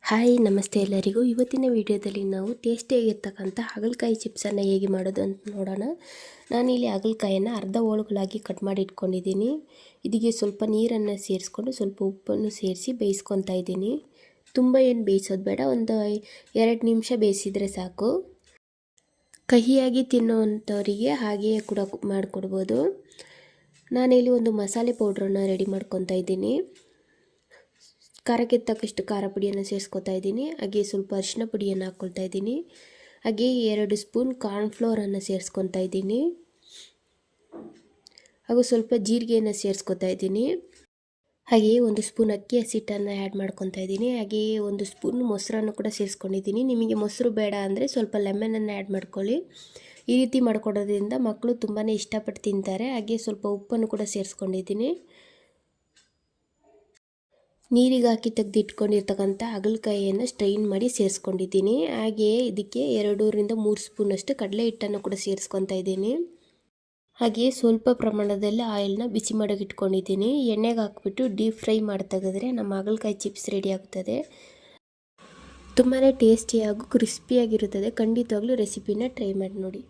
Hi ನಮಸ್ತೆ ಎಲ್ಲರಿಗೂ. ಇವತ್ತಿನ ವಿಡಿಯೋದಲ್ಲಿ ನಾವು ಟೇಸ್ಟಿಯಾಗಿರ್ತಕ್ಕಂಥ ಹಾಗಲಕಾಯಿ ಚಿಪ್ಸನ್ನು ಹೇಗೆ ಮಾಡೋದು ಅಂತ ನೋಡೋಣ. ನಾನಿಲ್ಲಿ ಹಾಗಲಕಾಯನ್ನು ಅರ್ಧ ಹೋಳುಗಳಾಗಿ ಕಟ್ ಮಾಡಿ ಇಟ್ಕೊಂಡಿದ್ದೀನಿ. ಇದಕ್ಕೆ ಸ್ವಲ್ಪ ನೀರನ್ನು ಸೇರಿಸ್ಕೊಂಡು ಸ್ವಲ್ಪ ಉಪ್ಪನ್ನು ಸೇರಿಸಿ ಬೇಯಿಸ್ಕೊತಾ ಇದ್ದೀನಿ. ತುಂಬ ಏನು ಬೇಯಿಸೋದು ಬೇಡ, ಒಂದು 2 ನಿಮಿಷ ಬೇಯಿಸಿದರೆ ಸಾಕು. ಕಹಿಯಾಗಿ ತಿನ್ನುವಂಥವರಿಗೆ ಹಾಗೆಯೇ ಕೂಡ ಮಾಡಿಕೊಡ್ಬೋದು. ನಾನಿಲ್ಲಿ ಒಂದು ಮಸಾಲೆ ಪೌಡ್ರನ್ನು ರೆಡಿ ಮಾಡ್ಕೊತಾ ಇದ್ದೀನಿ. ಖಾರಕ್ಕೆ ತಕ್ಕಷ್ಟು ಖಾರ ಪುಡಿಯನ್ನು ಸೇರಿಸ್ಕೊತಾ ಇದ್ದೀನಿ. ಹಾಗೆ ಸ್ವಲ್ಪ ಅರಿಶಿನ ಪುಡಿಯನ್ನು ಹಾಕ್ಕೊಳ್ತಾ ಇದ್ದೀನಿ. ಹಾಗೆ 2 ಸ್ಪೂನ್ ಕಾರ್ನ್ಫ್ಲೋರನ್ನು ಸೇರಿಸ್ಕೊತಾ ಇದ್ದೀನಿ. ಹಾಗೂ ಸ್ವಲ್ಪ ಜೀರಿಗೆಯನ್ನು ಸೇರಿಸ್ಕೊತಾ ಇದ್ದೀನಿ. ಹಾಗೆಯೇ 1 ಸ್ಪೂನ್ ಅಕ್ಕಿ ಹಸಿಟ್ಟನ್ನು ಆ್ಯಡ್ ಮಾಡ್ಕೊತಾ ಇದ್ದೀನಿ. ಹಾಗೆಯೇ 1 ಸ್ಪೂನ್ ಮೊಸರನ್ನು ಕೂಡ ಸೇರಿಸ್ಕೊಂಡಿದ್ದೀನಿ. ನಿಮಗೆ ಮೊಸರು ಬೇಡ ಅಂದರೆ ಸ್ವಲ್ಪ ಲೆಮನನ್ನು ಆ್ಯಡ್ ಮಾಡ್ಕೊಳ್ಳಿ. ಈ ರೀತಿ ಮಾಡ್ಕೊಡೋದ್ರಿಂದ ಮಕ್ಕಳು ತುಂಬಾ ಇಷ್ಟಪಟ್ಟು ತಿಂತಾರೆ. ಹಾಗೆ ಸ್ವಲ್ಪ ಉಪ್ಪನ್ನು ಕೂಡ ಸೇರಿಸ್ಕೊಂಡಿದ್ದೀನಿ. ನೀರಿಗೆ ಹಾಕಿ ತೆಗೆದಿಟ್ಕೊಂಡಿರ್ತಕ್ಕಂಥ ಹಾಗಲಕಾಯಿಯನ್ನು ಸ್ಟ್ರೈನ್ ಮಾಡಿ ಸೇರಿಸ್ಕೊಂಡಿದ್ದೀನಿ. ಹಾಗೆಯೇ ಇದಕ್ಕೆ 2-3 ಸ್ಪೂನಷ್ಟು ಕಡಲೆ ಹಿಟ್ಟನ್ನು ಕೂಡ ಸೇರಿಸ್ಕೊತಾ ಇದ್ದೀನಿ. ಹಾಗೆಯೇ ಸ್ವಲ್ಪ ಪ್ರಮಾಣದಲ್ಲಿ ಆಯಿಲ್ನ ಬಿಸಿ ಮಾಡೋಕೆ ಇಟ್ಕೊಂಡಿದ್ದೀನಿ. ಎಣ್ಣೆಗೆ ಹಾಕ್ಬಿಟ್ಟು ಡೀಪ್ ಫ್ರೈ ಮಾಡಿ ತೆಗೆದ್ರೆ ನಮ್ಮ ಹಾಗಲಕಾಯಿ ಚಿಪ್ಸ್ ರೆಡಿ ಆಗ್ತದೆ. ತುಂಬಾ ಟೇಸ್ಟಿಯಾಗೂ ಕ್ರಿಸ್ಪಿಯಾಗಿರುತ್ತದೆ. ಖಂಡಿತವಾಗ್ಲೂ ರೆಸಿಪಿನ ಟ್ರೈ ಮಾಡಿ ನೋಡಿ.